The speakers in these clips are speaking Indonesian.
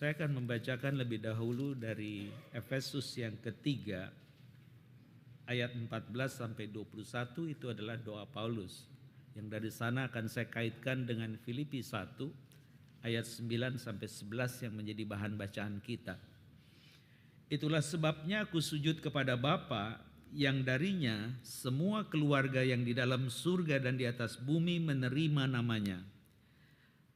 Saya akan membacakan lebih dahulu dari Efesus yang ketiga, ayat 14 sampai 21 itu adalah doa Paulus. Yang dari sana akan saya kaitkan dengan Filipi 1 ayat 9 sampai 11 yang menjadi bahan bacaan kita. Itulah sebabnya aku sujud kepada Bapa yang darinya semua keluarga yang di dalam surga dan di atas bumi menerima namanya.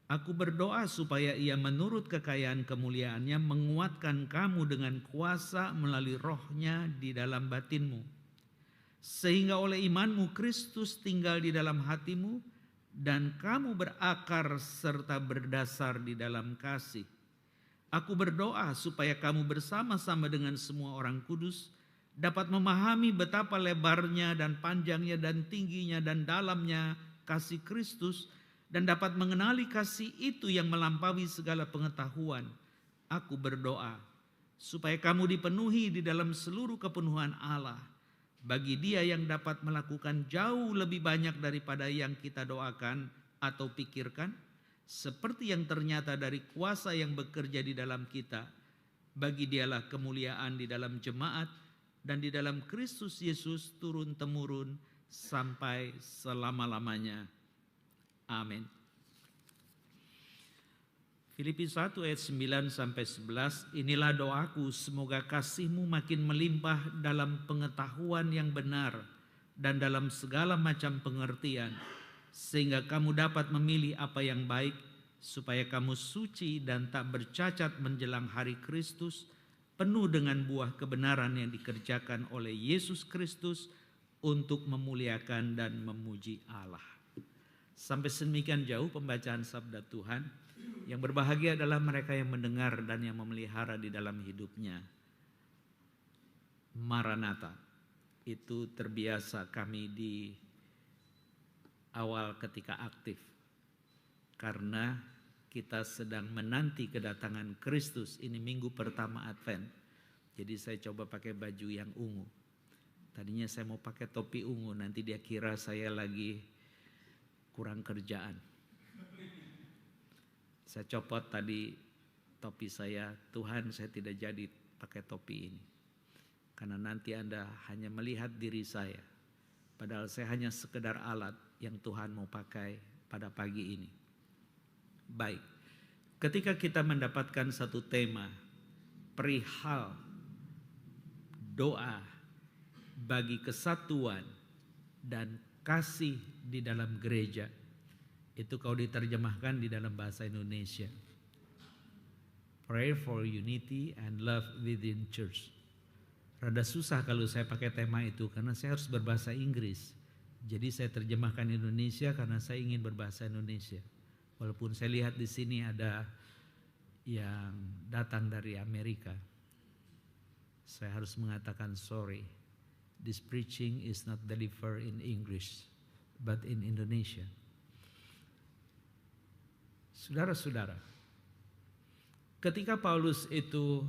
Aku berdoa supaya ia menurut kekayaan kemuliaannya menguatkan kamu dengan kuasa melalui rohnya di dalam batinmu. Sehingga oleh imanmu Kristus tinggal di dalam hatimu dan kamu berakar serta berdasar di dalam kasih. Aku berdoa supaya kamu bersama-sama dengan semua orang kudus dapat memahami betapa lebarnya dan panjangnya dan tingginya dan dalamnya kasih Kristus dan dapat mengenali kasih itu yang melampaui segala pengetahuan. Aku berdoa supaya kamu dipenuhi di dalam seluruh kepenuhan Allah, bagi Dia yang dapat melakukan jauh lebih banyak daripada yang kita doakan atau pikirkan, seperti yang ternyata dari kuasa yang bekerja di dalam kita. Bagi Dialah kemuliaan di dalam jemaat dan di dalam Kristus Yesus turun-temurun sampai selama-lamanya. Amin. Filipi 1 ayat 9 sampai 11, inilah doaku, semoga kasihmu makin melimpah dalam pengetahuan yang benar dan dalam segala macam pengertian, sehingga kamu dapat memilih apa yang baik, supaya kamu suci dan tak bercacat menjelang hari Kristus, penuh dengan buah kebenaran yang dikerjakan oleh Yesus Kristus untuk memuliakan dan memuji Allah. Sampai sedemikian jauh pembacaan sabda Tuhan. Yang berbahagia adalah mereka yang mendengar dan yang memelihara di dalam hidupnya. Maranatha, itu terbiasa kami di awal ketika aktif. Karena kita sedang menanti kedatangan Kristus, ini minggu pertama Advent. Jadi saya coba pakai baju yang ungu. Tadinya saya mau pakai topi ungu, nanti dia kira saya lagi kurang kerjaan. Saya copot tadi topi saya, Tuhan saya tidak jadi pakai topi ini. Karena nanti Anda hanya melihat diri saya. Padahal saya hanya sekedar alat yang Tuhan mau pakai pada pagi ini. Baik, ketika kita mendapatkan satu tema, perihal doa bagi kesatuan dan kasih di dalam gereja, itu kalau diterjemahkan di dalam bahasa Indonesia, pray for unity and love within church. Rada susah kalau saya pakai tema itu karena saya harus berbahasa Inggris. Jadi saya terjemahkan Indonesia karena saya ingin berbahasa Indonesia. Walaupun saya lihat di sini ada yang datang dari Amerika, saya harus mengatakan sorry. This preaching is not delivered in English, but in Indonesia. Saudara-saudara, ketika Paulus itu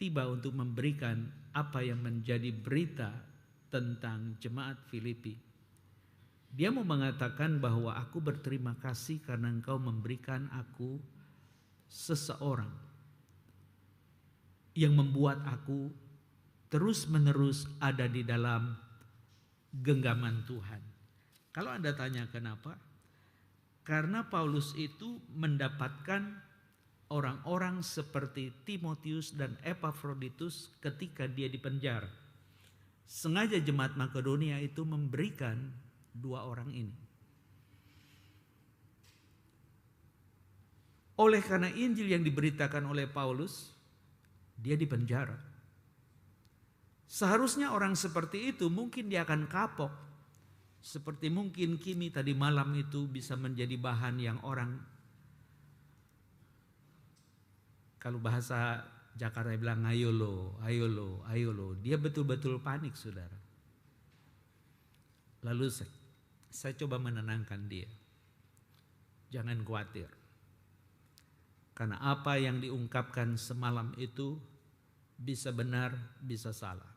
tiba untuk memberikan apa yang menjadi berita tentang jemaat Filipi, dia mau mengatakan bahwa aku berterima kasih karena engkau memberikan aku seseorang yang membuat aku terus-menerus ada di dalam genggaman Tuhan. Kalau Anda tanya kenapa? Karena Paulus itu mendapatkan orang-orang seperti Timotius dan Epaphroditus ketika dia dipenjara. Sengaja jemaat Makedonia itu memberikan dua orang ini. Oleh karena Injil yang diberitakan oleh Paulus, dia dipenjara. Seharusnya orang seperti itu mungkin dia akan kapok. Seperti mungkin Kimi tadi malam itu bisa menjadi bahan yang orang, kalau bahasa Jakarta bilang ayo lo. Dia betul-betul panik, saudara. Lalu saya coba menenangkan dia. Jangan khawatir. Karena apa yang diungkapkan semalam itu bisa benar, bisa salah.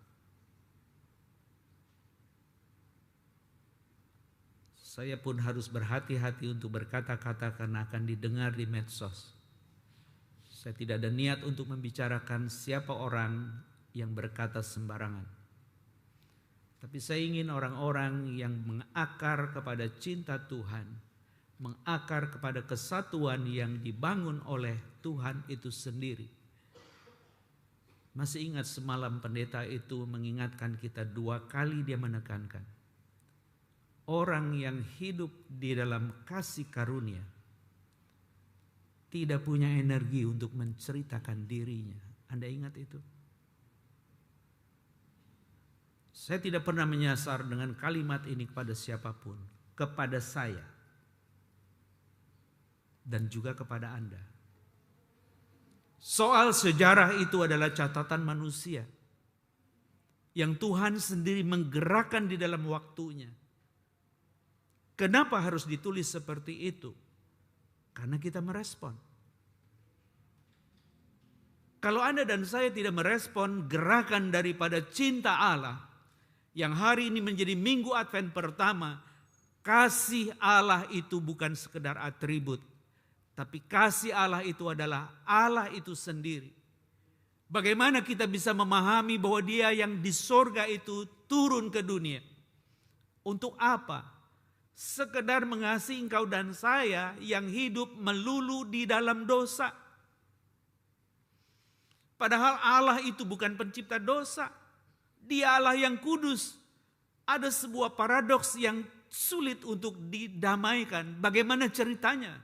Saya pun harus berhati-hati untuk berkata-kata karena akan didengar di medsos. Saya tidak ada niat untuk membicarakan siapa orang yang berkata sembarangan. Tapi saya ingin orang-orang yang mengakar kepada cinta Tuhan, mengakar kepada kesatuan yang dibangun oleh Tuhan itu sendiri. Masih ingat semalam pendeta itu mengingatkan kita 2 kali, dia menekankan. Orang yang hidup di dalam kasih karunia tidak punya energi untuk menceritakan dirinya. Anda ingat itu? Saya tidak pernah menyasar dengan kalimat ini kepada siapapun. Kepada saya. Dan juga kepada Anda. Soal sejarah itu adalah catatan manusia. Yang Tuhan sendiri menggerakkan di dalam waktunya. Kenapa harus ditulis seperti itu? Karena kita merespon. Kalau Anda dan saya tidak merespon gerakan daripada cinta Allah, yang hari ini menjadi minggu Advent pertama, kasih Allah itu bukan sekedar atribut, tapi kasih Allah itu adalah Allah itu sendiri. Bagaimana kita bisa memahami bahwa Dia yang di sorga itu turun ke dunia? Untuk apa? Sekedar mengasihi engkau dan saya yang hidup melulu di dalam dosa. Padahal Allah itu bukan pencipta dosa. Dia Allah yang kudus. Ada sebuah paradoks yang sulit untuk didamaikan. Bagaimana ceritanya?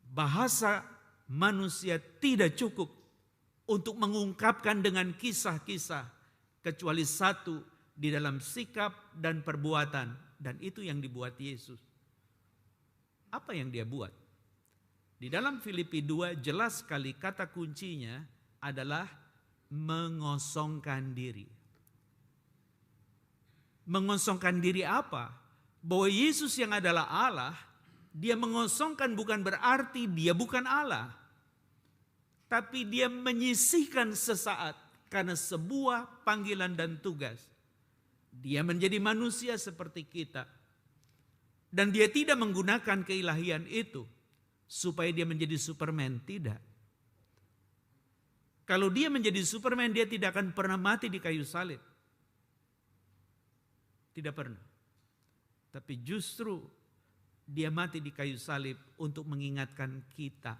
Bahasa manusia tidak cukup untuk mengungkapkan dengan kisah-kisah. Kecuali satu, di dalam sikap dan perbuatan. Dan itu yang dibuat Yesus. Apa yang dia buat? Di dalam Filipi 2 jelas sekali kata kuncinya adalah mengosongkan diri. Mengosongkan diri apa? Bahwa Yesus yang adalah Allah, dia mengosongkan bukan berarti dia bukan Allah. Tapi dia menyisihkan sesaat karena sebuah panggilan dan tugas. Dia menjadi manusia seperti kita. Dan dia tidak menggunakan keilahian itu supaya dia menjadi Superman, tidak. Kalau dia menjadi Superman, dia tidak akan pernah mati di kayu salib. Tidak pernah. Tapi justru dia mati di kayu salib untuk mengingatkan kita.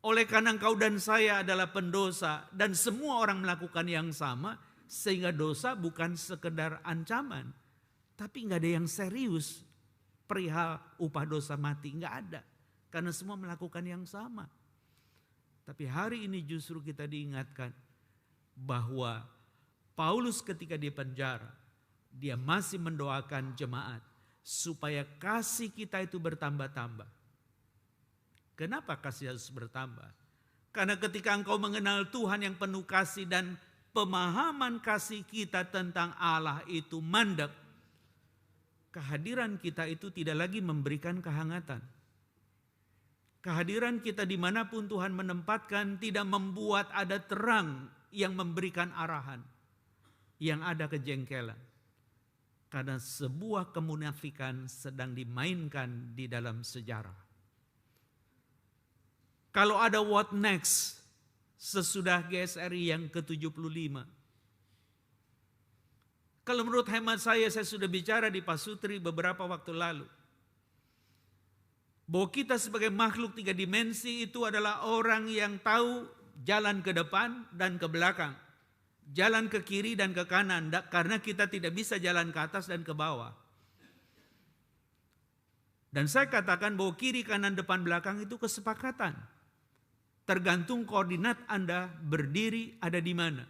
Oleh karena engkau dan saya adalah pendosa dan semua orang melakukan yang sama, sehingga dosa bukan sekedar ancaman, tapi nggak ada yang serius perihal upah dosa mati, nggak ada, karena semua melakukan yang sama. Tapi hari ini justru kita diingatkan bahwa Paulus ketika di penjara, dia masih mendoakan jemaat supaya kasih kita itu bertambah-tambah. Kenapa kasih harus bertambah? Karena ketika engkau mengenal Tuhan yang penuh kasih dan pemahaman kasih kita tentang Allah itu mandek, kehadiran kita itu tidak lagi memberikan kehangatan. Kehadiran kita dimanapun Tuhan menempatkan tidak membuat ada terang yang memberikan arahan. Yang ada kejengkelan. Karena sebuah kemunafikan sedang dimainkan di dalam sejarah. Kalau ada what next sesudah GSRI yang ke-75. Kalau menurut hemat saya sudah bicara di Pasutri beberapa waktu lalu. Bahwa kita sebagai makhluk 3 dimensi itu adalah orang yang tahu jalan ke depan dan ke belakang. Jalan ke kiri dan ke kanan. Karena kita tidak bisa jalan ke atas dan ke bawah. Dan saya katakan bahwa kiri, kanan, depan, belakang itu kesepakatan. Tergantung koordinat Anda berdiri ada di mana.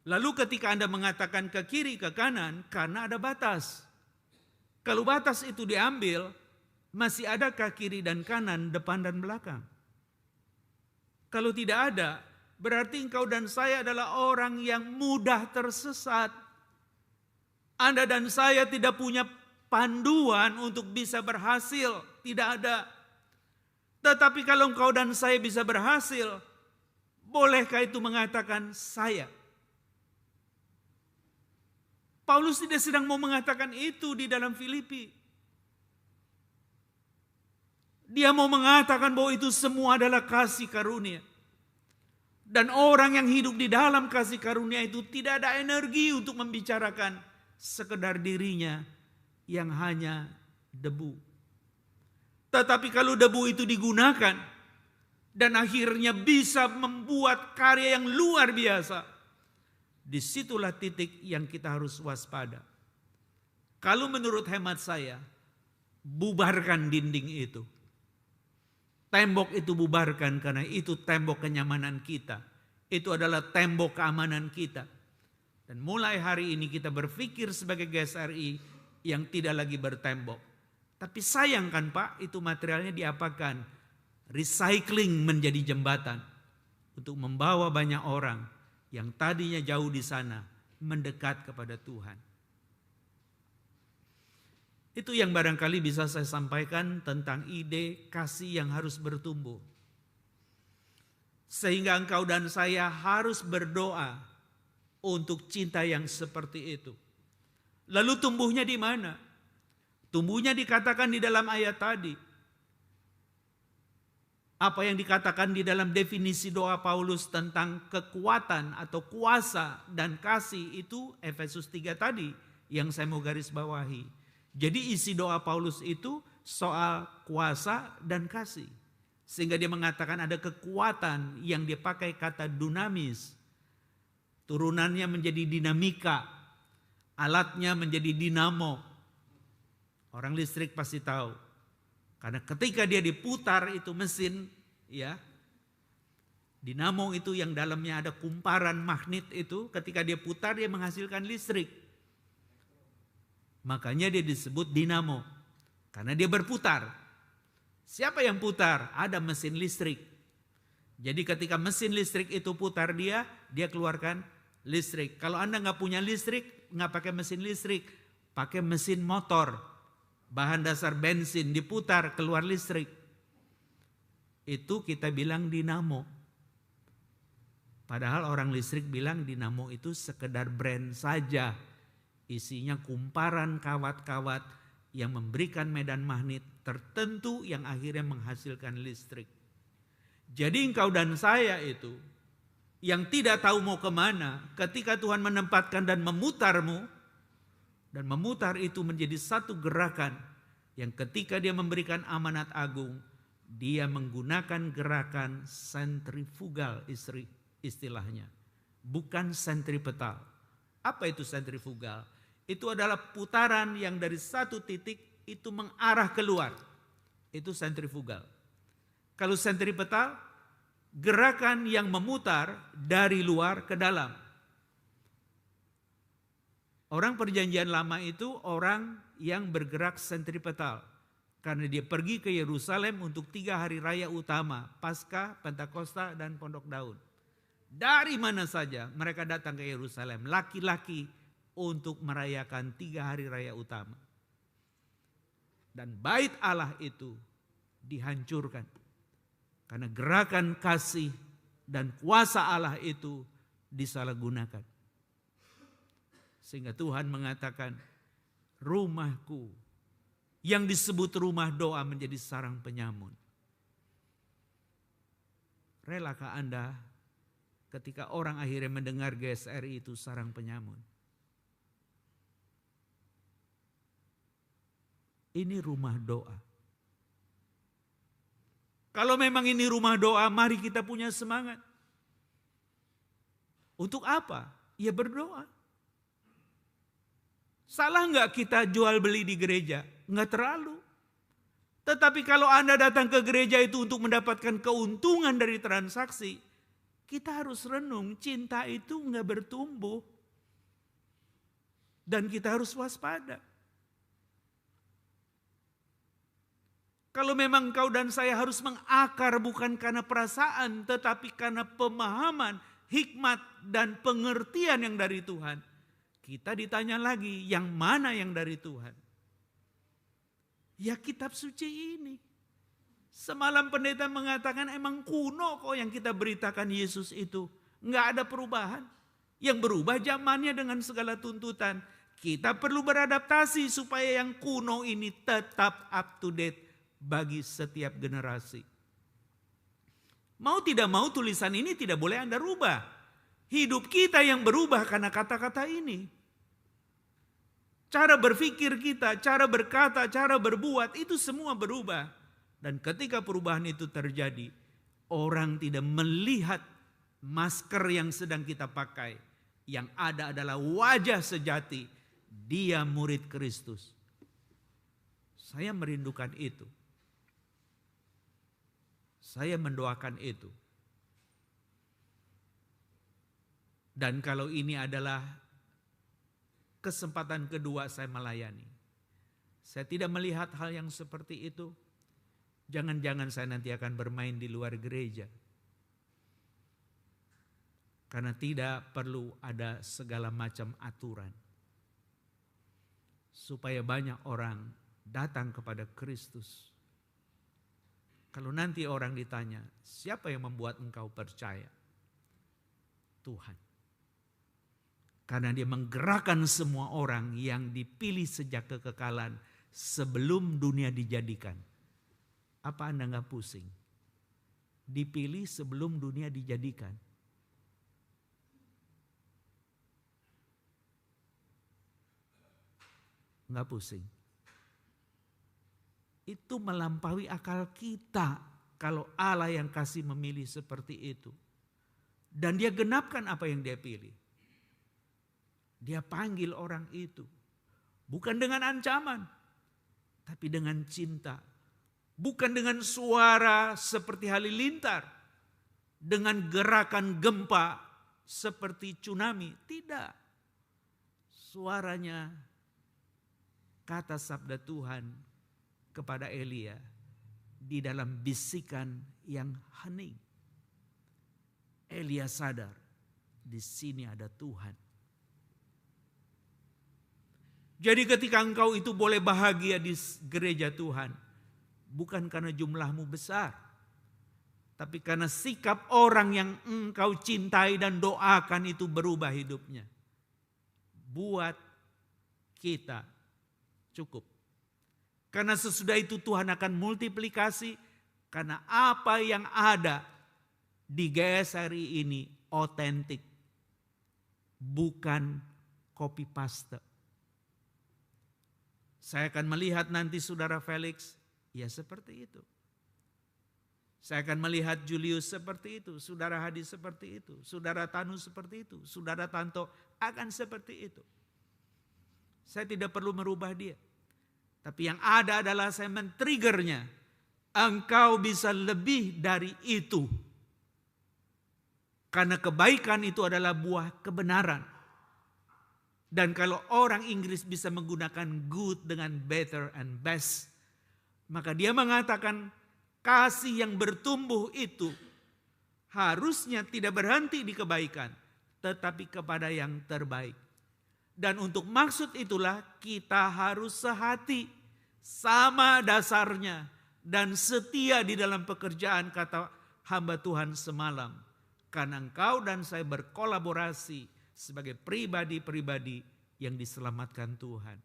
Lalu ketika Anda mengatakan ke kiri, ke kanan, karena ada batas. Kalau batas itu diambil, masih adakah kiri dan kanan, depan dan belakang? Kalau tidak ada, berarti engkau dan saya adalah orang yang mudah tersesat. Anda dan saya tidak punya panduan untuk bisa berhasil, tidak ada. Tetapi kalau engkau dan saya bisa berhasil, bolehkah itu mengatakan saya? Paulus tidak sedang mau mengatakan itu di dalam Filipi. Dia mau mengatakan bahwa itu semua adalah kasih karunia. Dan orang yang hidup di dalam kasih karunia itu tidak ada energi untuk membicarakan sekedar dirinya yang hanya debu. Tetapi kalau debu itu digunakan dan akhirnya bisa membuat karya yang luar biasa, disitulah titik yang kita harus waspada. Kalau menurut hemat saya, bubarkan dinding itu. Tembok itu bubarkan karena itu tembok kenyamanan kita. Itu adalah tembok keamanan kita. Dan mulai hari ini kita berpikir sebagai GSRI yang tidak lagi bertembok. Tapi sayang kan Pak, itu materialnya diapakan? Recycling menjadi jembatan. Untuk membawa banyak orang yang tadinya jauh di sana mendekat kepada Tuhan. Itu yang barangkali bisa saya sampaikan tentang ide kasih yang harus bertumbuh. Sehingga engkau dan saya harus berdoa untuk cinta yang seperti itu. Lalu tumbuhnya di mana? Tumbuhnya dikatakan di dalam ayat tadi. Apa yang dikatakan di dalam definisi doa Paulus tentang kekuatan atau kuasa dan kasih itu Efesus 3 tadi yang saya mau garis bawahi. Jadi isi doa Paulus itu soal kuasa dan kasih. Sehingga dia mengatakan ada kekuatan yang dia pakai kata dunamis. Turunannya menjadi dinamika. Alatnya menjadi dinamo. Orang listrik pasti tahu. Karena ketika dia diputar itu mesin, ya, dinamo itu yang dalamnya ada kumparan magnet itu, ketika dia putar dia menghasilkan listrik. Makanya dia disebut dinamo. Karena dia berputar. Siapa yang putar? Ada mesin listrik. Jadi ketika mesin listrik itu putar dia keluarkan listrik. Kalau Anda nggak punya listrik, nggak pakai mesin listrik. Pakai mesin motor. Bahan dasar bensin diputar, keluar listrik. Itu kita bilang dinamo. Padahal orang listrik bilang dinamo itu sekedar brand saja. Isinya kumparan kawat-kawat yang memberikan medan magnet tertentu yang akhirnya menghasilkan listrik. Jadi engkau dan saya itu yang tidak tahu mau kemana, ketika Tuhan menempatkan dan memutarmu, dan memutar itu menjadi satu gerakan yang ketika dia memberikan amanat agung, dia menggunakan gerakan sentrifugal istilahnya, bukan sentripetal. Apa itu sentrifugal? Itu adalah putaran yang dari satu titik itu mengarah keluar. Itu sentrifugal. Kalau sentripetal, gerakan yang memutar dari luar ke dalam. Orang perjanjian lama itu orang yang bergerak sentripetal. Karena dia pergi ke Yerusalem untuk 3 hari raya utama. Paskah, Pentakosta, dan Pondok Daun. Dari mana saja mereka datang ke Yerusalem. Laki-laki untuk merayakan 3 hari raya utama. Dan bait Allah itu dihancurkan. Karena gerakan kasih dan kuasa Allah itu disalahgunakan. Sehingga Tuhan mengatakan, rumahku yang disebut rumah doa menjadi sarang penyamun. Relakah Anda ketika orang akhirnya mendengar GSRI itu sarang penyamun? Ini rumah doa. Kalau memang ini rumah doa, mari kita punya semangat. Untuk apa? Ya berdoa. Salah nggak kita jual beli di gereja? Nggak terlalu. Tetapi kalau Anda datang ke gereja itu untuk mendapatkan keuntungan dari transaksi, kita harus renung, cinta itu nggak bertumbuh. Dan kita harus waspada. Kalau memang kau dan saya harus mengakar bukan karena perasaan, tetapi karena pemahaman, hikmat, dan pengertian yang dari Tuhan. Kita ditanya lagi, yang mana yang dari Tuhan? Ya kitab suci ini. Semalam pendeta mengatakan emang kuno kok yang kita beritakan Yesus itu. Nggak ada perubahan. Yang berubah zamannya dengan segala tuntutan. Kita perlu beradaptasi supaya yang kuno ini tetap up to date. bagi setiap generasi. Mau tidak mau tulisan ini tidak boleh Anda rubah. Hidup kita yang berubah karena kata-kata ini. Cara berpikir kita, cara berkata, cara berbuat itu semua berubah. Dan ketika perubahan itu terjadi, orang tidak melihat masker yang sedang kita pakai. Yang ada adalah wajah sejati. Dia murid Kristus. Saya merindukan itu. Saya mendoakan itu. Dan kalau ini adalah kesempatan kedua saya melayani, saya tidak melihat hal yang seperti itu. Jangan-jangan saya nanti akan bermain di luar gereja. Karena tidak perlu ada segala macam aturan. Supaya banyak orang datang kepada Kristus. Kalau nanti orang ditanya, siapa yang membuat engkau percaya? Tuhan. Karena dia menggerakkan semua orang yang dipilih sejak kekekalan sebelum dunia dijadikan. Apa Anda enggak pusing? Dipilih sebelum dunia dijadikan. Enggak pusing. Itu melampaui akal kita kalau Allah yang kasih memilih seperti itu. Dan dia genapkan apa yang dia pilih. Dia panggil orang itu. Bukan dengan ancaman. Tapi dengan cinta. Bukan dengan suara seperti halilintar. Dengan gerakan gempa seperti tsunami. Tidak. Suaranya kata sabda Tuhan kepada Elia. Di dalam bisikan yang hening. Elia sadar. Di sini ada Tuhan. Jadi ketika engkau itu boleh bahagia di gereja Tuhan. Bukan karena jumlahmu besar. Tapi karena sikap orang yang engkau cintai dan doakan itu berubah hidupnya. Buat kita cukup. Karena sesudah itu Tuhan akan multiplikasi. Karena apa yang ada di GSRI ini otentik. Bukan copy paste. Saya akan melihat nanti saudara Felix, ya seperti itu. Saya akan melihat Julius seperti itu, saudara Hadi seperti itu, saudara Tanu seperti itu, saudara Tanto akan seperti itu. Saya tidak perlu merubah dia. Tapi yang ada adalah saya men-triggernya. Engkau bisa lebih dari itu. Karena kebaikan itu adalah buah kebenaran. Dan kalau orang Inggris bisa menggunakan good dengan better and best, maka dia mengatakan kasih yang bertumbuh itu harusnya tidak berhenti di kebaikan, tetapi kepada yang terbaik. Dan untuk maksud itulah kita harus sehati, sama dasarnya, dan setia di dalam pekerjaan, kata hamba Tuhan semalam. Karena engkau dan saya berkolaborasi sebagai pribadi-pribadi yang diselamatkan Tuhan.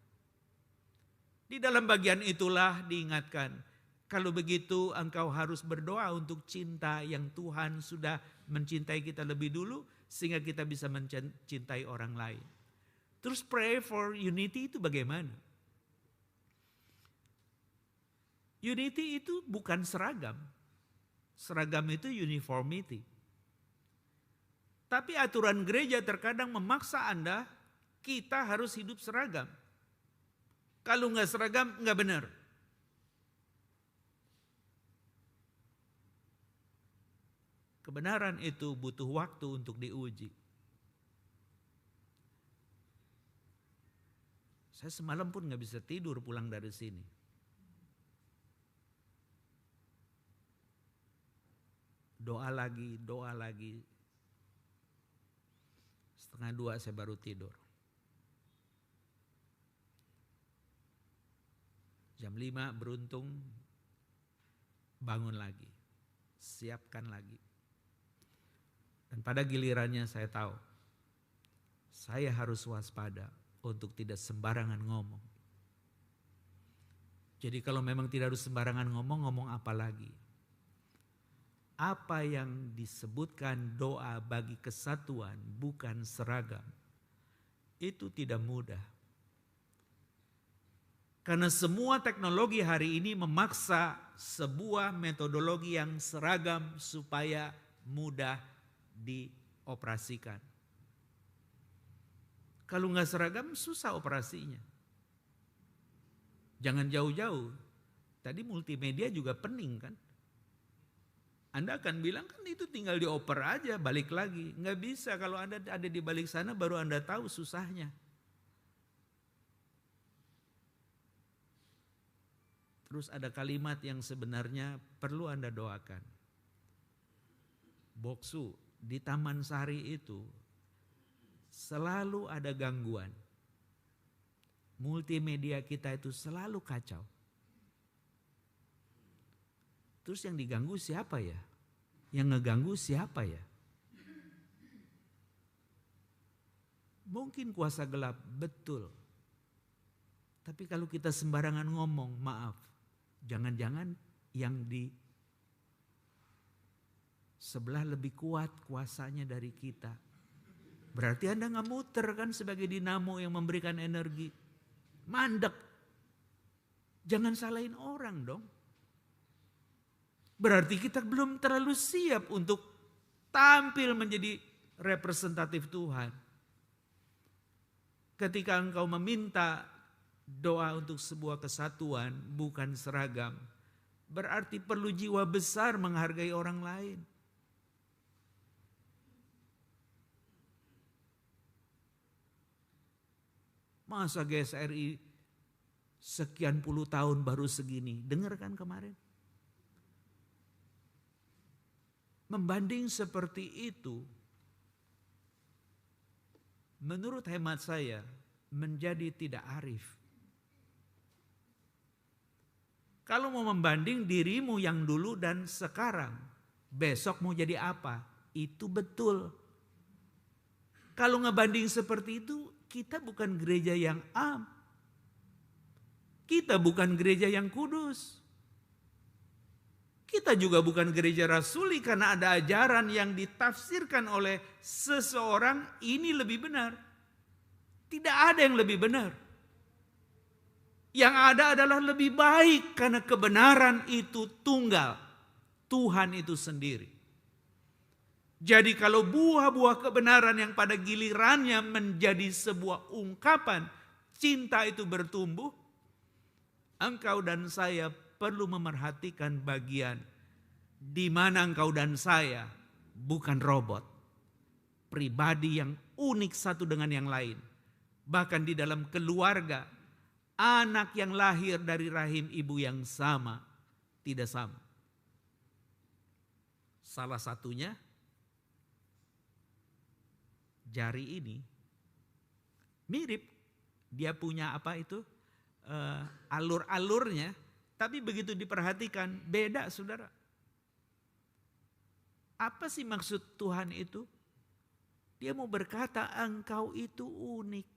Di dalam bagian itulah diingatkan, kalau begitu engkau harus berdoa untuk cinta yang Tuhan sudah mencintai kita lebih dulu, sehingga kita bisa mencintai orang lain. Terus pray for unity itu bagaimana? Unity itu bukan seragam. Seragam itu uniformity. Tapi aturan gereja terkadang memaksa Anda, kita harus hidup seragam. Kalau enggak seragam, enggak benar. Kebenaran itu butuh waktu untuk diuji. Saya semalam pun enggak bisa tidur pulang dari sini. Doa lagi, doa lagi. 1:30 saya baru tidur. Jam 5 beruntung bangun lagi. Siapkan lagi. Dan pada gilirannya saya tahu. Saya harus waspada untuk tidak sembarangan ngomong. Jadi kalau memang tidak harus sembarangan ngomong apa lagi? Apa yang disebutkan doa bagi kesatuan bukan seragam, itu tidak mudah. Karena semua teknologi hari ini memaksa sebuah metodologi yang seragam supaya mudah dioperasikan. Kalau nggak seragam susah operasinya. Jangan jauh-jauh. Tadi multimedia juga pening kan. Anda akan bilang kan itu tinggal dioper aja, balik lagi. Nggak bisa, kalau Anda ada di balik sana baru Anda tahu susahnya. Terus ada kalimat yang sebenarnya perlu Anda doakan. Boksu, di Taman Sari itu selalu ada gangguan. Multimedia kita itu selalu kacau. Terus yang diganggu siapa ya? Yang ngeganggu siapa ya? Mungkin kuasa gelap, betul. Tapi kalau kita sembarangan ngomong, maaf. Jangan-jangan yang di sebelah lebih kuat kuasanya dari kita. Berarti Anda nggak muter kan sebagai dinamo yang memberikan energi. Mandek. Jangan salahin orang dong. Berarti kita belum terlalu siap untuk tampil menjadi representatif Tuhan. Ketika engkau meminta doa untuk sebuah kesatuan bukan seragam, berarti perlu jiwa besar menghargai orang lain. Masa GSRI sekian puluh tahun baru segini, dengar kan kemarin? Membanding seperti itu, menurut hemat saya menjadi tidak arif. Kalau mau membanding dirimu yang dulu dan sekarang, besok mau jadi apa? Itu betul. Kalau ngebanding seperti itu, kita bukan gereja yang am. Kita bukan gereja yang kudus. Kita juga bukan gereja rasuli karena ada ajaran yang ditafsirkan oleh seseorang ini lebih benar. Tidak ada yang lebih benar. Yang ada adalah lebih baik karena kebenaran itu tunggal. Tuhan itu sendiri. Jadi kalau buah-buah kebenaran yang pada gilirannya menjadi sebuah ungkapan cinta itu bertumbuh, engkau dan saya perlu memerhatikan bagian di mana engkau dan saya bukan robot. Pribadi yang unik satu dengan yang lain. Bahkan di dalam keluarga, anak yang lahir dari rahim ibu yang sama, tidak sama. Salah satunya, jari ini mirip. Dia punya apa itu? Alur-alurnya. Tapi begitu diperhatikan, beda saudara. Apa sih maksud Tuhan itu? Dia mau berkata, engkau itu unik,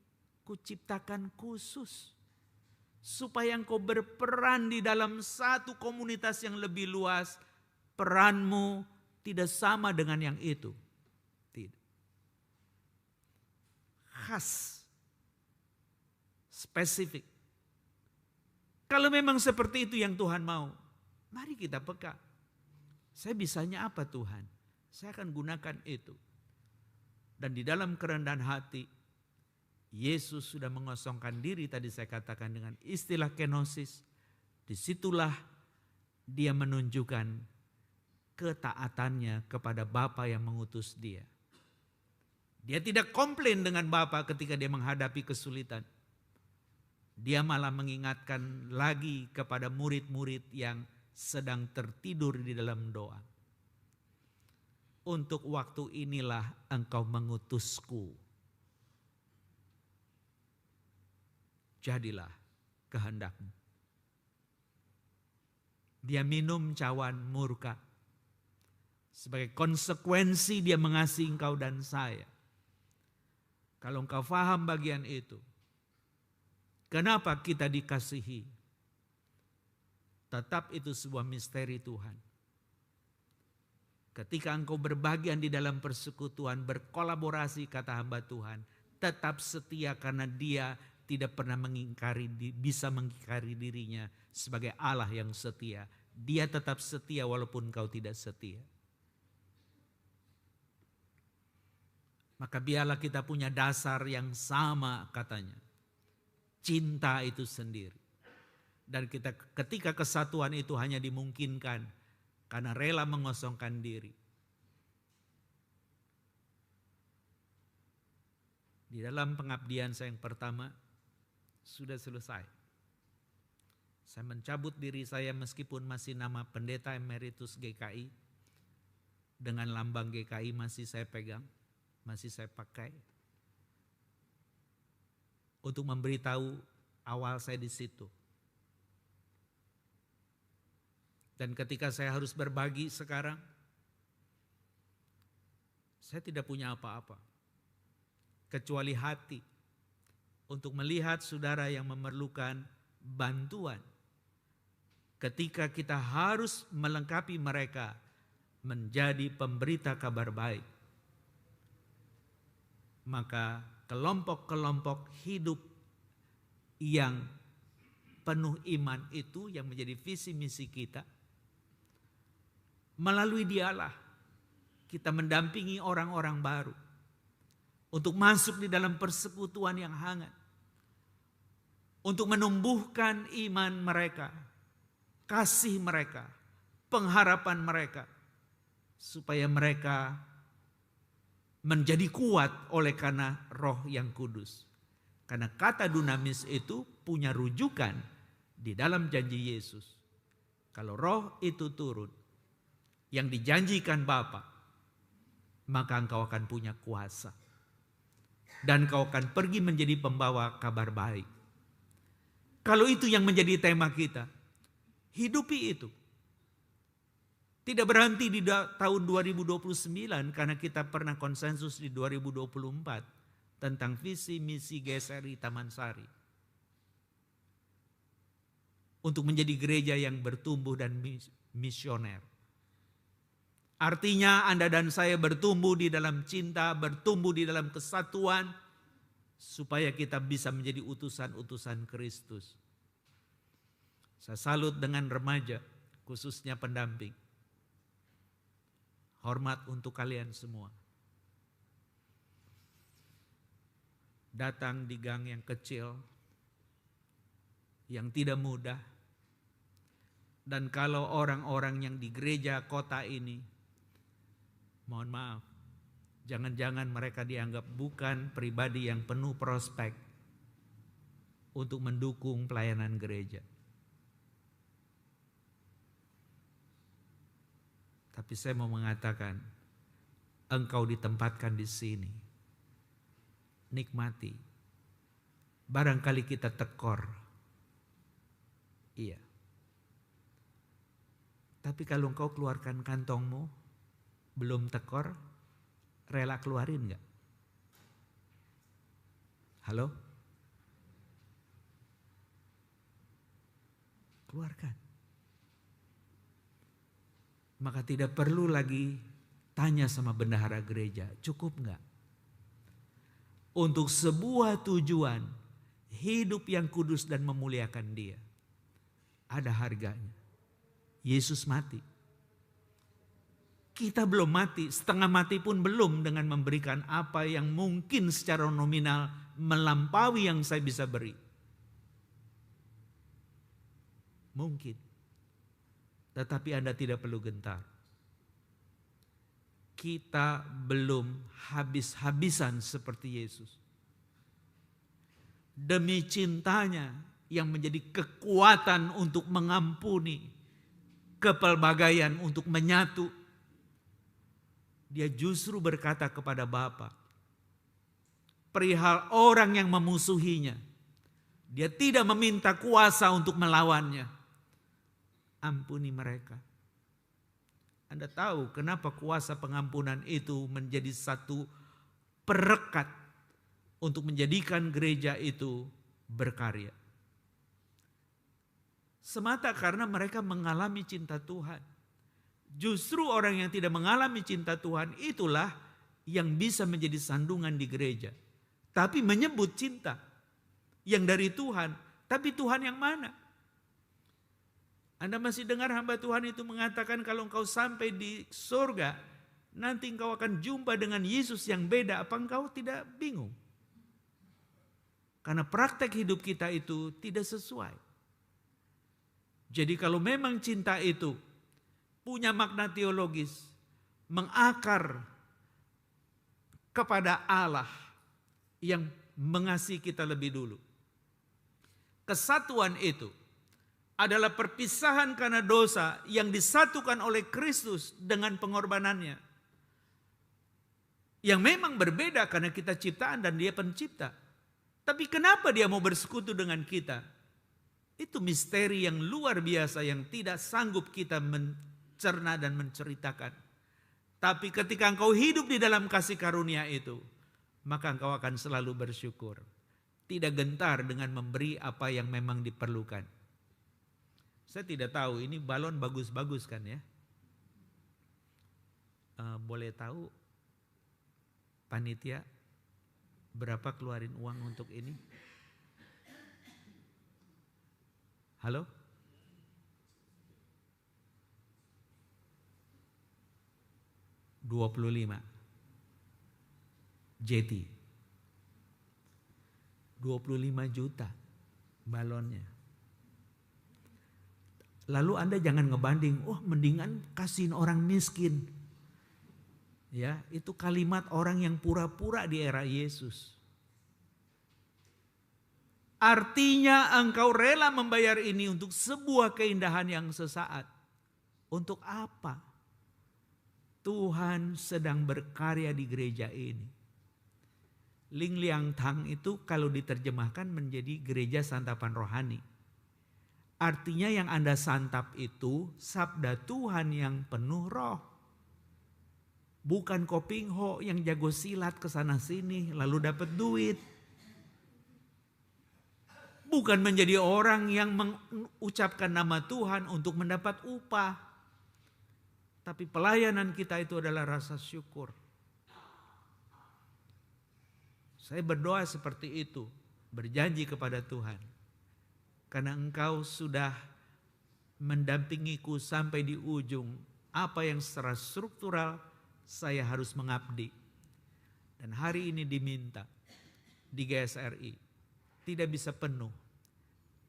kuciptakan khusus. Supaya engkau berperan di dalam satu komunitas yang lebih luas. Peranmu tidak sama dengan yang itu. Tidak. Khas. Spesifik. Kalau memang seperti itu yang Tuhan mau, mari kita peka. Saya bisanya apa Tuhan? Saya akan gunakan itu. Dan di dalam kerendahan hati, Yesus sudah mengosongkan diri, tadi saya katakan dengan istilah kenosis. Disitulah dia menunjukkan ketaatannya kepada Bapa yang mengutus dia. Dia tidak komplain dengan Bapa ketika dia menghadapi kesulitan. Dia malah mengingatkan lagi kepada murid-murid yang sedang tertidur di dalam doa. Untuk waktu inilah engkau mengutusku. Jadilah kehendakmu. Dia minum cawan murka. Sebagai konsekuensi dia mengasihi engkau dan saya. Kalau engkau faham bagian itu. Kenapa kita dikasihi? Tetap itu sebuah misteri Tuhan. Ketika engkau berbagian di dalam persekutuan, berkolaborasi kata hamba Tuhan, tetap setia karena Dia tidak pernah bisa mengingkari dirinya sebagai Allah yang setia. Dia tetap setia walaupun kau tidak setia. Maka biarlah kita punya dasar yang sama katanya. Cinta itu sendiri. Dan ketika kesatuan itu hanya dimungkinkan karena rela mengosongkan diri. Di dalam pengabdian saya yang pertama sudah selesai. Saya mencabut diri saya meskipun masih nama pendeta emeritus GKI. Dengan lambang GKI masih saya pegang, masih saya pakai. Untuk memberitahu awal saya di situ. Dan ketika saya harus berbagi sekarang, saya tidak punya apa-apa. Kecuali hati untuk melihat saudara yang memerlukan bantuan. Ketika kita harus melengkapi mereka menjadi pemberita kabar baik. Maka kelompok-kelompok hidup yang penuh iman itu yang menjadi visi misi kita. Melalui dialah kita mendampingi orang-orang baru untuk masuk di dalam persekutuan yang hangat, untuk menumbuhkan iman mereka, kasih mereka, pengharapan mereka, supaya mereka menjadi kuat oleh karena Roh yang Kudus. Karena kata dunamis itu punya rujukan di dalam janji Yesus. Kalau Roh itu turun, yang dijanjikan Bapa, maka engkau akan punya kuasa. Dan kau akan pergi menjadi pembawa kabar baik. Kalau itu yang menjadi tema kita, hidupi itu. Tidak berhenti di tahun 2029 karena kita pernah konsensus di 2024 tentang visi misi GSRI Taman Sari. Untuk menjadi gereja yang bertumbuh dan misioner. Artinya Anda dan saya bertumbuh di dalam cinta, bertumbuh di dalam kesatuan, supaya kita bisa menjadi utusan-utusan Kristus. Saya salut dengan remaja, khususnya pendamping. Hormat untuk kalian semua. Datang di gang yang kecil, yang tidak mudah. Dan kalau orang-orang yang di gereja kota ini, mohon maaf, jangan-jangan mereka dianggap bukan pribadi yang penuh prospek untuk mendukung pelayanan gereja. Tapi saya mau mengatakan, engkau ditempatkan di sini. Nikmati. Barangkali kita tekor. Iya. Tapi kalau engkau keluarkan kantongmu, belum tekor, rela keluarin enggak? Halo? Keluarkan. Maka tidak perlu lagi tanya sama bendahara gereja, cukup enggak? Untuk sebuah tujuan, hidup yang kudus dan memuliakan Dia. Ada harganya. Yesus mati. Kita belum mati, setengah mati pun belum dengan memberikan apa yang mungkin secara nominal melampaui yang saya bisa beri. Mungkin. Tetapi Anda tidak perlu gentar. Kita belum habis-habisan seperti Yesus. Demi cintanya yang menjadi kekuatan untuk mengampuni, kepelbagaian untuk menyatu, Dia justru berkata kepada Bapa, perihal orang yang memusuhinya, Dia tidak meminta kuasa untuk melawannya. Ampuni mereka. Anda tahu kenapa kuasa pengampunan itu menjadi satu perekat untuk menjadikan gereja itu berkarya. semata karena mereka mengalami cinta Tuhan. Justru orang yang tidak mengalami cinta Tuhan itulah yang bisa menjadi sandungan di gereja. Tapi menyebut cinta yang dari Tuhan, tapi Tuhan yang mana? Anda masih dengar hamba Tuhan itu mengatakan kalau engkau sampai di surga, nanti engkau akan jumpa dengan Yesus yang beda. Apa engkau tidak bingung? Karena praktek hidup kita itu tidak sesuai. Jadi kalau memang cinta itu punya makna teologis, mengakar kepada Allah yang mengasihi kita lebih dulu. Kesatuan itu adalah perpisahan karena dosa yang disatukan oleh Kristus dengan pengorbanannya. Yang memang berbeda karena kita ciptaan dan dia pencipta. Tapi kenapa dia mau bersekutu dengan kita? Itu misteri yang luar biasa yang tidak sanggup kita mencerna dan menceritakan. Tapi ketika engkau hidup di dalam kasih karunia itu, maka engkau akan selalu bersyukur. Tidak gentar dengan memberi apa yang memang diperlukan. Saya tidak tahu ini balon bagus-bagus kan ya. Boleh tahu panitia berapa keluarin uang untuk ini? Halo? $25 JT 25 juta balonnya. Lalu Anda jangan ngebanding, mendingan kasihin orang miskin. Ya, itu kalimat orang yang pura-pura di era Yesus. Artinya engkau rela membayar ini untuk sebuah keindahan yang sesaat. Untuk apa? Tuhan sedang berkarya di gereja ini. Ling Liang Tang itu kalau diterjemahkan menjadi gereja santapan rohani. Artinya yang Anda santap itu sabda Tuhan yang penuh roh. Bukan Koping Ho yang jago silat ke sana sini lalu dapat duit. Bukan menjadi orang yang mengucapkan nama Tuhan untuk mendapat upah. Tapi pelayanan kita itu adalah rasa syukur. Saya berdoa seperti itu, berjanji kepada Tuhan. Karena engkau sudah mendampingiku sampai di ujung apa yang secara struktural saya harus mengabdi. Dan hari ini diminta di GSRI tidak bisa penuh.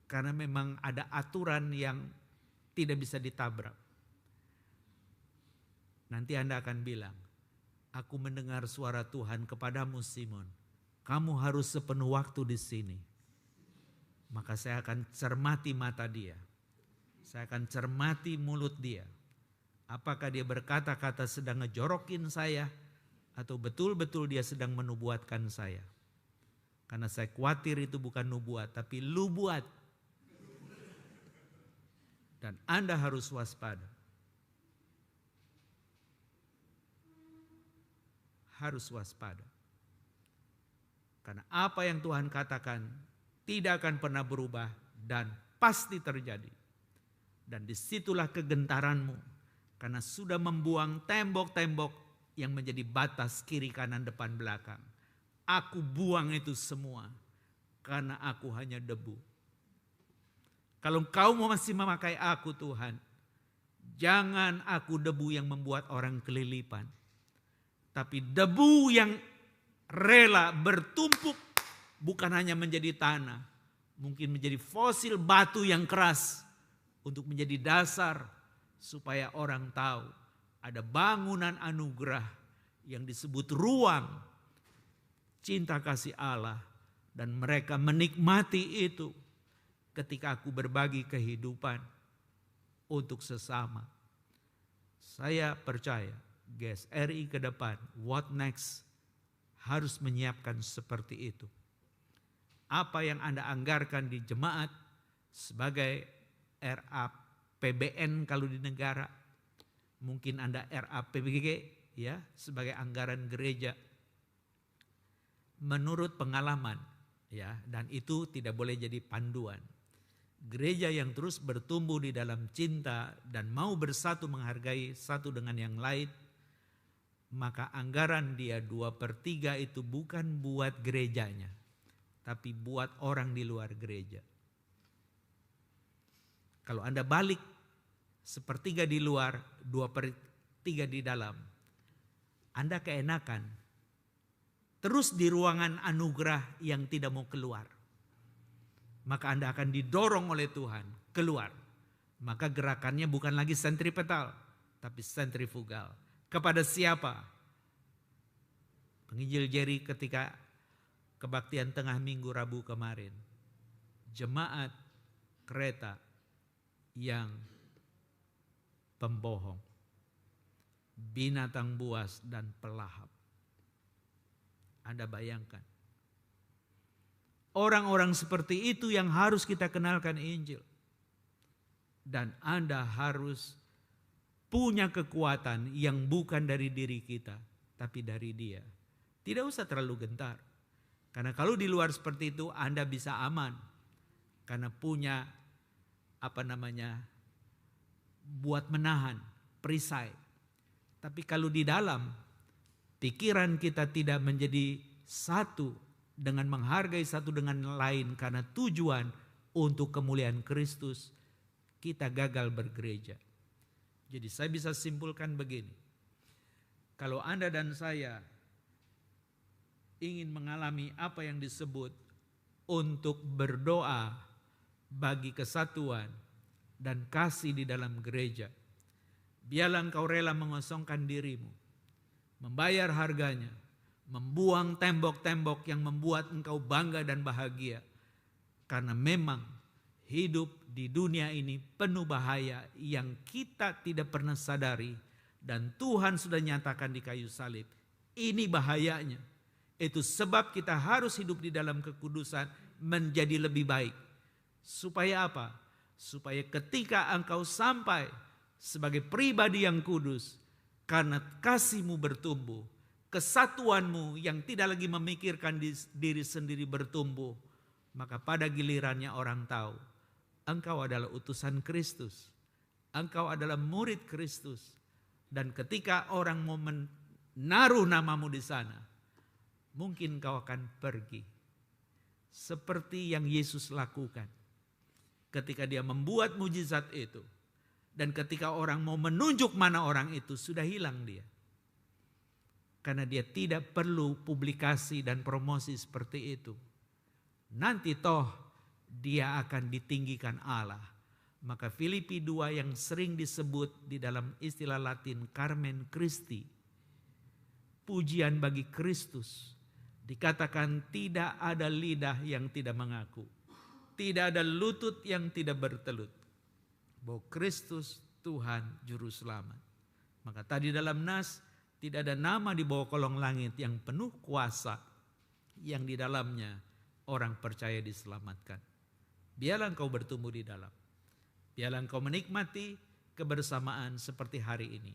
Karena memang ada aturan yang tidak bisa ditabrak. Nanti Anda akan bilang, aku mendengar suara Tuhan kepadamu Simon. Kamu harus sepenuh waktu di sini. Maka saya akan cermati mata dia. Saya akan cermati mulut dia. Apakah dia berkata-kata sedang ngejorokin saya atau betul-betul dia sedang menubuatkan saya. Karena saya khawatir itu bukan nubuat tapi lubuat. Dan Anda harus waspada. Harus waspada. Karena apa yang Tuhan katakan tidak akan pernah berubah dan pasti terjadi. Dan disitulah kegentaranmu. Karena sudah membuang tembok-tembok yang menjadi batas kiri kanan depan belakang. Aku buang itu semua. Karena aku hanya debu. Kalau kau masih memakai aku Tuhan. Jangan aku debu yang membuat orang kelilipan. Tapi debu yang rela bertumpuk bukan hanya menjadi tanah, mungkin menjadi fosil batu yang keras untuk menjadi dasar supaya orang tahu ada bangunan anugerah yang disebut ruang cinta kasih Allah dan mereka menikmati itu ketika aku berbagi kehidupan untuk sesama. Saya percaya GSRI ke depan, what next? Harus menyiapkan seperti itu. Apa yang Anda anggarkan di jemaat sebagai RAPBN kalau di negara, mungkin Anda RAPBG ya sebagai anggaran gereja. Menurut pengalaman ya dan itu tidak boleh jadi panduan. gereja yang terus bertumbuh di dalam cinta dan mau bersatu menghargai satu dengan yang lain, maka anggaran dia 2/3 itu bukan buat gerejanya, tapi buat orang di luar gereja. Kalau Anda balik 1/3 di luar, 2/3 di dalam, Anda keenakan terus di ruangan anugerah yang tidak mau keluar. Maka Anda akan didorong oleh Tuhan keluar. Maka gerakannya bukan lagi sentripetal, tapi sentrifugal. Kepada siapa? Penginjil Jerry ketika kebaktian tengah minggu Rabu kemarin. Jemaat kereta yang pembohong, binatang buas dan pelahap. Anda bayangkan. Orang-orang seperti itu yang harus kita kenalkan Injil. Dan Anda harus punya kekuatan yang bukan dari diri kita, tapi dari Dia. Tidak usah terlalu gentar. Karena kalau di luar seperti itu Anda bisa aman. Karena punya buat menahan, perisai. Tapi kalau di dalam, pikiran kita tidak menjadi satu dengan menghargai satu dengan lain karena tujuan untuk kemuliaan Kristus, kita gagal bergereja. Jadi saya bisa simpulkan begini. Kalau Anda dan saya ingin mengalami apa yang disebut untuk berdoa bagi kesatuan dan kasih di dalam gereja, biarlah engkau rela mengosongkan dirimu, membayar harganya, membuang tembok-tembok yang membuat engkau bangga dan bahagia. Karena memang hidup di dunia ini penuh bahaya yang kita tidak pernah sadari. Dan Tuhan sudah nyatakan di kayu salib. Ini bahayanya. Itu sebab kita harus hidup di dalam kekudusan menjadi lebih baik. Supaya apa? Supaya ketika engkau sampai sebagai pribadi yang kudus, karena kasihmu bertumbuh, kesatuanmu yang tidak lagi memikirkan diri sendiri bertumbuh, maka pada gilirannya orang tahu engkau adalah utusan Kristus, engkau adalah murid Kristus, dan ketika orang mau menaruh namamu di sana, mungkin kau akan pergi seperti yang Yesus lakukan ketika dia membuat mujizat itu, dan ketika orang mau menunjuk mana orang itu, sudah hilang dia. Karena dia tidak perlu publikasi dan promosi seperti itu. Nanti toh dia akan ditinggikan Allah. Maka Filipi 2 yang sering disebut di dalam istilah Latin Carmen Christi, pujian bagi Kristus, dikatakan tidak ada lidah yang tidak mengaku, tidak ada lutut yang tidak bertelut bahwa Kristus Tuhan Juru Selamat. Maka tadi dalam nas, tidak ada nama di bawah kolong langit yang penuh kuasa, yang di dalamnya orang percaya diselamatkan. Biarlah engkau bertumbuh di dalam. Biarlah engkau menikmati kebersamaan seperti hari ini.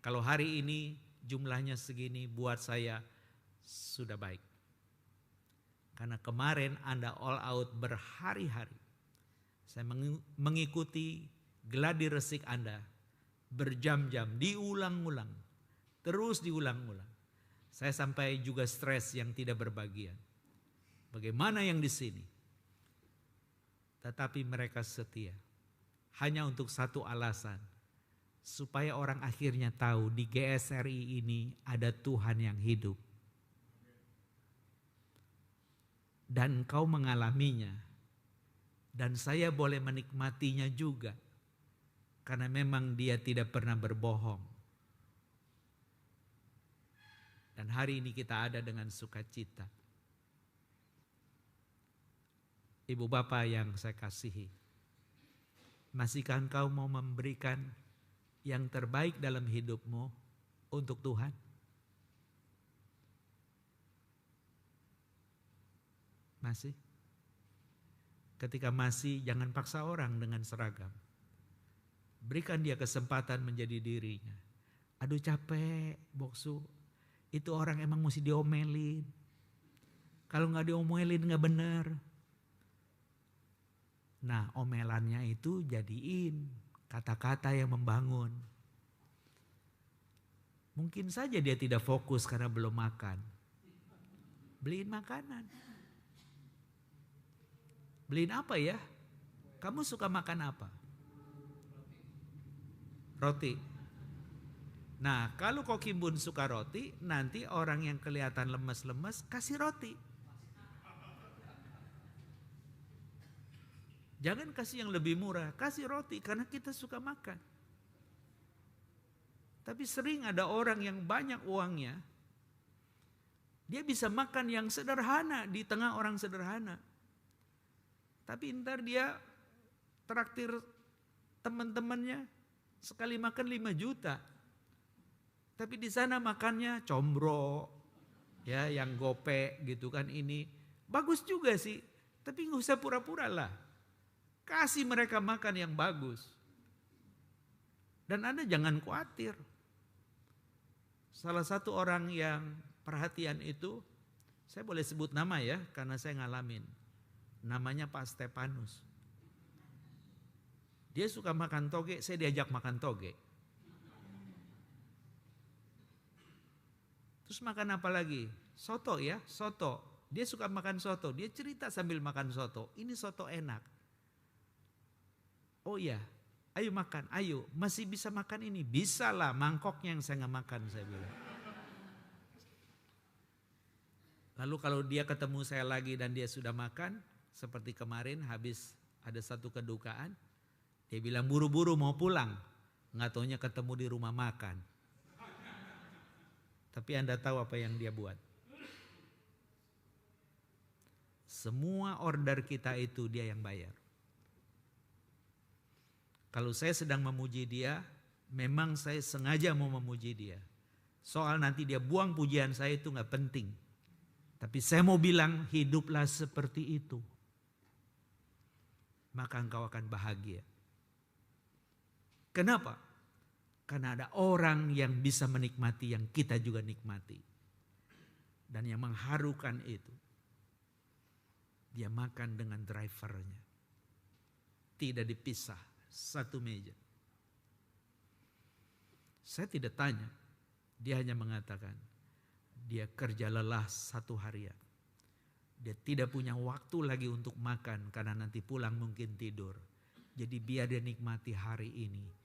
Kalau hari ini jumlahnya segini, buat saya sudah baik. Karena kemarin Anda all out berhari-hari. Saya mengikuti gladi resik Anda berjam-jam, diulang-ulang. Terus diulang-ulang. Saya sampai juga stres yang tidak berbagian. Bagaimana yang di sini? Tetapi mereka setia. Hanya untuk satu alasan. Supaya orang akhirnya tahu di GSRI ini ada Tuhan yang hidup. Dan kau mengalaminya. Dan saya boleh menikmatinya juga. Karena memang dia tidak pernah berbohong. Dan hari ini kita ada dengan sukacita. Ibu Bapa yang saya kasihi, masihkah engkau mau memberikan yang terbaik dalam hidupmu untuk Tuhan? Masih? Ketika masih, jangan paksa orang dengan seragam. Berikan dia kesempatan menjadi dirinya. Aduh capek, Boksu. Itu orang emang mesti diomelin. Kalau gak diomelin gak benar. Nah, omelannya itu jadiin kata-kata yang membangun. Mungkin saja dia tidak fokus karena belum makan. Beliin makanan. Beliin apa ya? Kamu suka makan apa? Roti. Nah, kalau Kokimbun suka roti, nanti orang yang kelihatan lemes-lemes kasih roti. Jangan kasih yang lebih murah, kasih roti karena kita suka makan. Tapi sering ada orang yang banyak uangnya, dia bisa makan yang sederhana di tengah orang sederhana. Tapi ntar dia traktir teman-temannya sekali makan 5 juta. Tapi di sana makannya combro, ya yang gope gitu kan ini. Bagus juga sih, tapi nggak usah pura-pura lah. Kasih mereka makan yang bagus. Dan Anda jangan khawatir. Salah satu orang yang perhatian itu, saya boleh sebut nama ya, karena saya ngalamin. Namanya Pak Stepanus. Dia suka makan toge, saya diajak makan toge. Terus makan apa lagi? Soto ya, soto. Dia suka makan soto, dia cerita sambil makan soto. Ini soto enak. Oh iya, ayo makan, ayo. Masih bisa makan ini? Bisa lah, mangkoknya yang saya nggak makan, saya bilang. Lalu kalau dia ketemu saya lagi dan dia sudah makan, seperti kemarin habis ada satu kedukaan, dia bilang buru-buru mau pulang. Nggak taunya ketemu di rumah makan. Tapi Anda tahu apa yang dia buat? Semua order kita itu dia yang bayar. Kalau saya sedang memuji dia, memang saya sengaja mau memuji dia. Soal nanti dia buang pujian saya itu gak penting. Tapi saya mau bilang hiduplah seperti itu. Maka engkau akan bahagia. Kenapa? Karena ada orang yang bisa menikmati yang kita juga nikmati. Dan yang mengharukan itu, dia makan dengan drivernya. Tidak dipisah, satu meja. Saya tidak tanya, dia hanya mengatakan, dia kerja lelah 1 harian. Dia tidak punya waktu lagi untuk makan karena nanti pulang mungkin tidur. Jadi biar dia nikmati hari ini.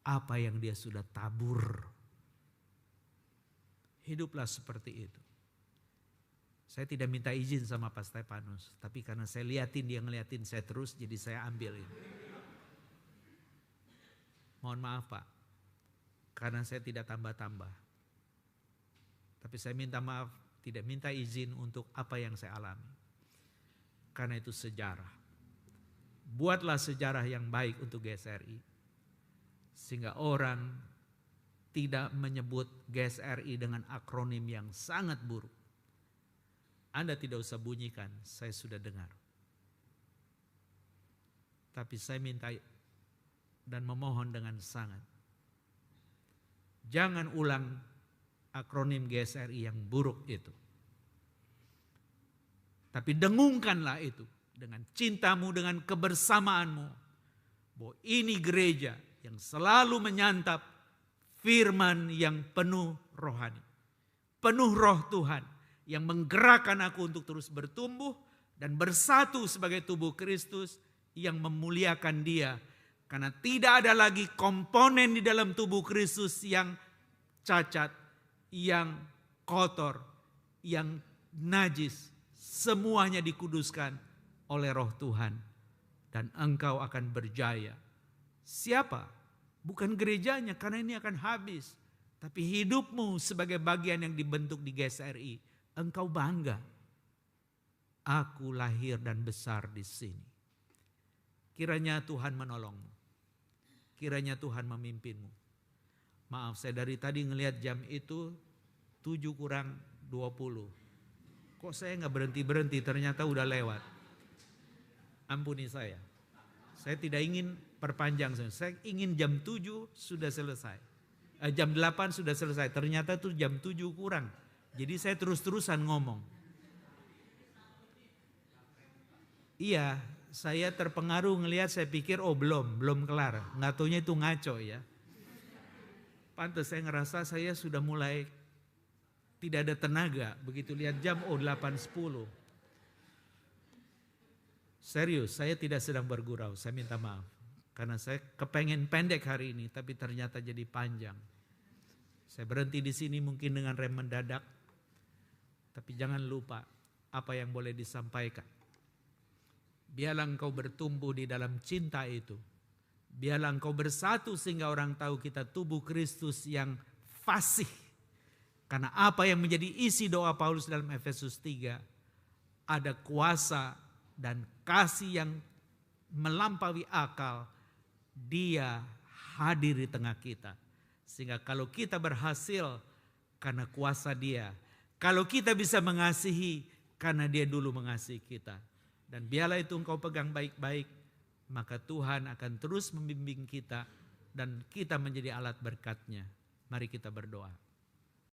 Apa yang dia sudah tabur. Hiduplah seperti itu. Saya tidak minta izin sama Pak Stepanus. Tapi karena saya liatin dia ngeliatin saya terus, jadi saya ambil ini. Mohon maaf Pak. Karena saya tidak tambah-tambah. Tapi saya minta maaf, tidak minta izin untuk apa yang saya alami. Karena itu sejarah. Buatlah sejarah yang baik untuk GSRI. Sehingga orang tidak menyebut GSRI dengan akronim yang sangat buruk. Anda tidak usah bunyikan, saya sudah dengar. Tapi saya minta dan memohon dengan sangat. Jangan ulang akronim GSRI yang buruk itu. Tapi dengungkanlah itu dengan cintamu, dengan kebersamaanmu. Bahwa ini gereja yang selalu menyantap firman yang penuh rohani. Penuh roh Tuhan yang menggerakkan aku untuk terus bertumbuh dan bersatu sebagai tubuh Kristus yang memuliakan Dia. Karena tidak ada lagi komponen di dalam tubuh Kristus yang cacat, yang kotor, yang najis. Semuanya dikuduskan oleh roh Tuhan. Dan engkau akan berjaya. Siapa? Bukan gerejanya karena ini akan habis. Tapi hidupmu sebagai bagian yang dibentuk di GSRI. Engkau bangga. Aku lahir dan besar di sini. Kiranya Tuhan menolongmu. Kiranya Tuhan memimpinmu. Maaf saya dari tadi ngelihat jam itu 7 kurang 20. Kok saya gak berhenti-berhenti ternyata udah lewat. Ampuni saya. Saya tidak ingin perpanjang. Saya ingin jam 7 sudah selesai. Jam 8 sudah selesai. Ternyata itu jam 7 kurang. Jadi saya terus-terusan ngomong. Iya, saya terpengaruh ngelihat, saya pikir belum kelar. Nggak taunya itu ngaco ya. Pantes saya ngerasa saya sudah mulai tidak ada tenaga. Begitu lihat jam, 8.10. Serius, saya tidak sedang bergurau, saya minta maaf. Karena saya kepengen pendek hari ini, tapi ternyata jadi panjang. Saya berhenti di sini mungkin dengan rem mendadak. Tapi jangan lupa apa yang boleh disampaikan. Biarlah engkau bertumbuh di dalam cinta itu. Biarlah engkau bersatu sehingga orang tahu kita tubuh Kristus yang fasih. Karena apa yang menjadi isi doa Paulus dalam Efesus 3, ada kuasa dan kasih yang melampaui akal. Dia hadir di tengah kita. Sehingga kalau kita berhasil karena kuasa Dia. Kalau kita bisa mengasihi karena Dia dulu mengasihi kita. Dan biarlah itu engkau pegang baik-baik, maka Tuhan akan terus membimbing kita dan kita menjadi alat berkat-Nya. Mari kita berdoa.